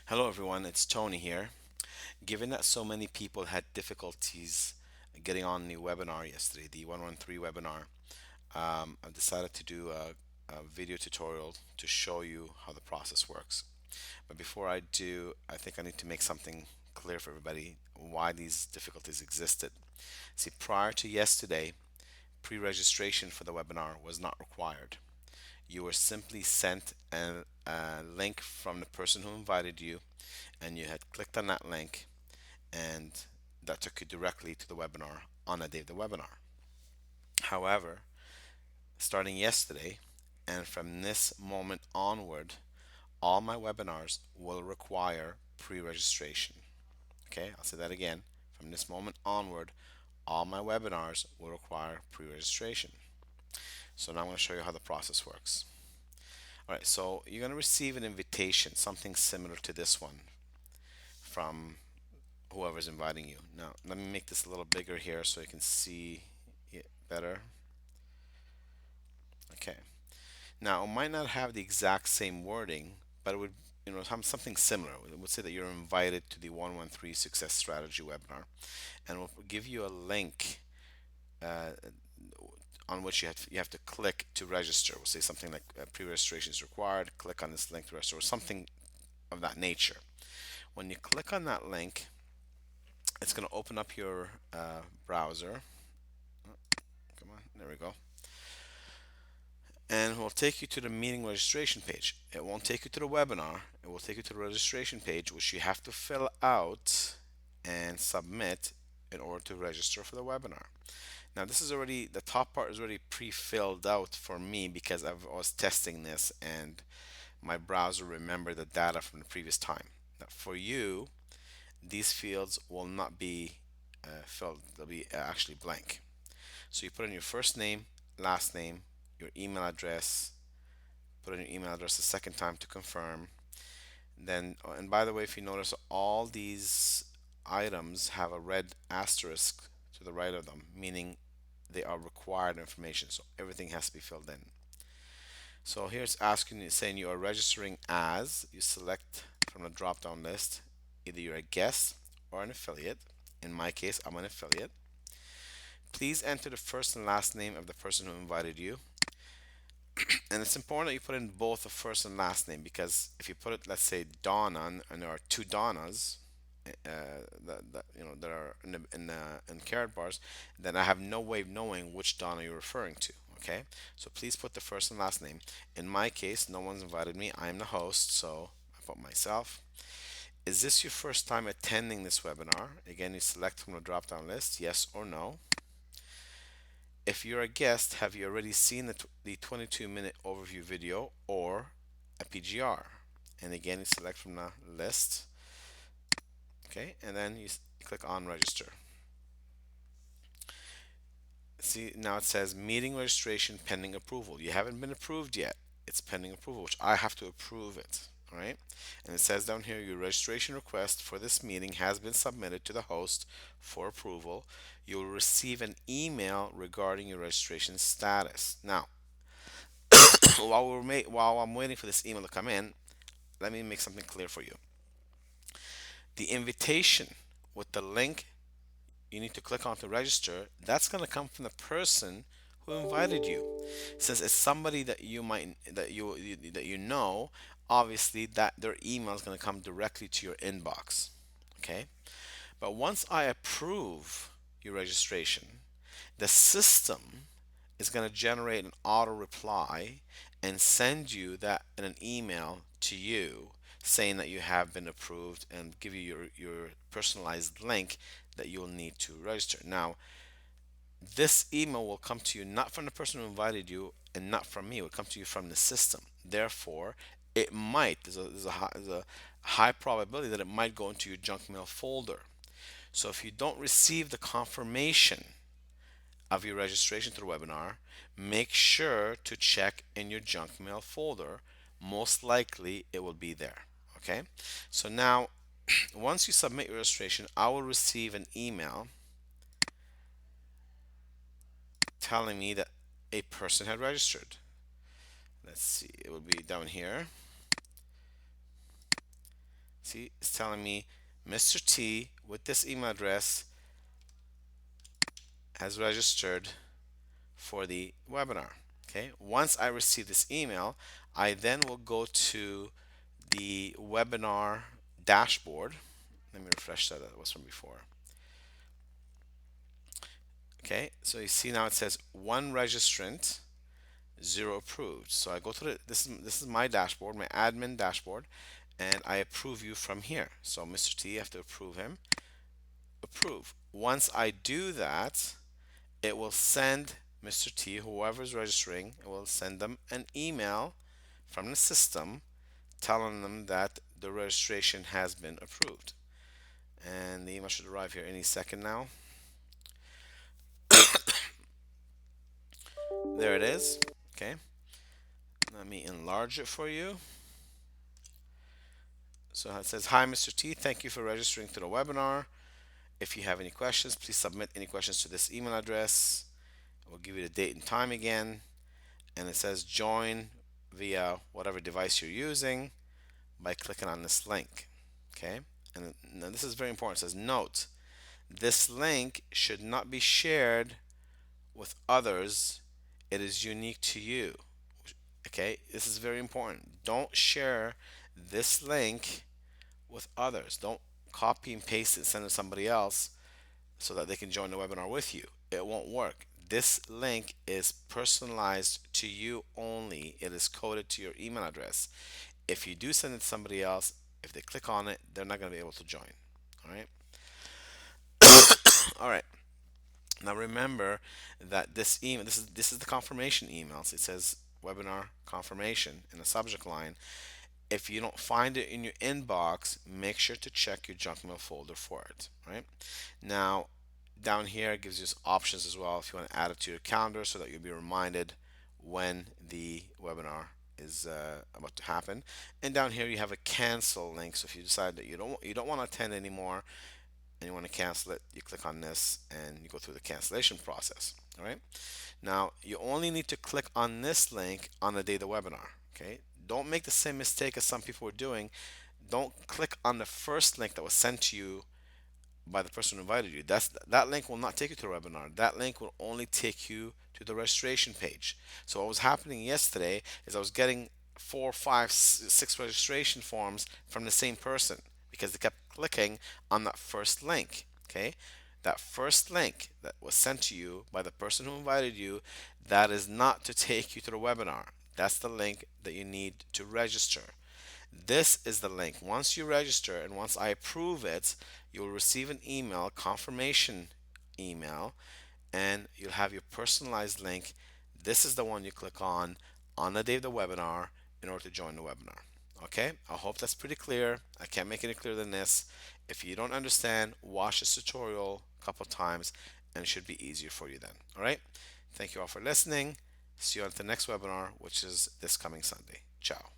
Hello everyone, it's Tony here. Given that so many people had difficulties getting on the webinar yesterday, the 113 webinar, I've decided to do a video tutorial to show you how the process works. But before I do, I think I need to make something clear for everybody why these difficulties existed. See, prior to yesterday, pre-registration for the webinar was not required. You were simply sent a link from the person who invited you, and you had clicked on that link, and that took you directly to the webinar on the day of the webinar. However, starting yesterday and from this moment onward, all my webinars will require pre registration. Okay, I'll say that again. From this moment onward, all my webinars will require pre registration. So now I'm going to show you how the process works. All right, so you're going to receive an invitation, something similar to this one from whoever's inviting you. Now, let me make this a little bigger here so you can see it better. Okay. Now, it might not have the exact same wording, but it would, have something similar. It would say that you're invited to the 113 Success Strategy webinar, and we'll give you a link uh, on which you have to click to register. We'll say something like pre-registration is required. Click on this link to register, or something of that nature. When you click on that link, it's going to open up your browser. Come on, there we go. And it will take you to the meeting registration page. It won't take you to the webinar. It will take you to the registration page, which you have to fill out and submit in order to register for the webinar. Now, this is already, the top part is already pre-filled out for me because I was testing this and my browser remembered the data from the previous time. Now, for you, these fields will not be filled, they'll be actually blank. So you put in your first name, last name, your email address, put in your email address a second time to confirm. Then, and by the way, if you notice, all these items have a red asterisk to the right of them, meaning they are required information. So everything has to be filled in. So here it's asking you, saying you are registering as, you select from the drop down list, either you're a guest or an affiliate. In my case, I'm an affiliate. Please enter the first and last name of the person who invited you. And it's important that you put in both the first and last name, because if you put it, let's say Donna, and there are two Donnas that are in carrot bars, then I have no way of knowing which Donna you're referring to. Okay, so please put the first and last name. In my case, no one's invited me. I am the host, so I put myself. Is this your first time attending this webinar? Again, you select from the drop down list, yes or no. If you're a guest, have you already seen the 22-minute overview video or a PGR? And again, you select from the list. Okay, and then you click on register. See, now it says meeting registration pending approval. You haven't been approved yet. It's pending approval, which I have to approve it. All right, and it says down here your registration request for this meeting has been submitted to the host for approval. You'll receive an email regarding your registration status. Now, while I'm waiting for this email to come in, let me make something clear for you. The invitation with the link you need to click on to register, that's going to come from the person who invited you. Since it's somebody that you know, obviously that their email is going to come directly to your inbox. Okay? But once I approve your registration, the system is going to generate an auto reply and send you that in an email to you saying that you have been approved, and give you your personalized link that you'll need to register. Now, this email will come to you not from the person who invited you and not from me. It will come to you from the system. Therefore, there's a high probability that it might go into your junk mail folder. So if you don't receive the confirmation of your registration to the webinar, make sure to check in your junk mail folder. Most likely it will be there. Okay, so now once you submit your registration, I will receive an email telling me that a person had registered. Let's see, it will be down here. See, it's telling me Mr. T with this email address has registered for the webinar. Okay, once I receive this email, I then will go to the webinar dashboard. Let me refresh that, that was from before. Okay, so you see now it says one registrant, zero approved. So I go to this is my dashboard, my admin dashboard, and I approve you from here. So Mr. T, I have to approve him. Approve. Once I do that, it will send Mr. T, whoever's registering, it will send them an email from the system telling them that the registration has been approved. And the email should arrive here any second now. There it is. Okay. Let me enlarge it for you. So it says, "Hi, Mr. T. Thank you for registering to the webinar. If you have any questions, please submit any questions to this email address. We'll give you the date and time again." And it says, "Join via whatever device you're using by clicking on this link." Okay. And now this is very important. It says, "Note, this link should not be shared with others. It is unique to you." Okay. This is very important. Don't share this link with others. Don't copy and paste it and send it to somebody else so that they can join the webinar with you. It won't work. This link is personalized to you only. It is coded to your email address. If you do send it to somebody else, if they click on it, they're not going to be able to join. All right. All right. Now remember that this email, this is the confirmation emails. It says webinar confirmation in the subject line. If you don't find it in your inbox, make sure to check your junk mail folder for it. Right now, down here it gives you options as well if you want to add it to your calendar so that you'll be reminded when the webinar is about to happen. And down here you have a cancel link. So if you decide that you don't want to attend anymore and you want to cancel it, you click on this and you go through the cancellation process. All right. Now you only need to click on this link on the day of the webinar. Okay. Don't make the same mistake as some people were doing. Don't click on the first link that was sent to you by the person who invited you. That link will not take you to the webinar. That link will only take you to the registration page. So what was happening yesterday is I was getting four, five, six registration forms from the same person because they kept clicking on that first link. Okay, that first link that was sent to you by the person who invited you, that is not to take you to the webinar. That's the link that you need to register. This is the link. Once you register and once I approve it, you'll receive an email, confirmation email, and you'll have your personalized link. This is the one you click on the day of the webinar in order to join the webinar. Okay, I hope that's pretty clear. I can't make it any clearer than this. If you don't understand, watch this tutorial a couple times and it should be easier for you then. All right, thank you all for listening. See you on the next webinar, which is this coming Sunday. Ciao.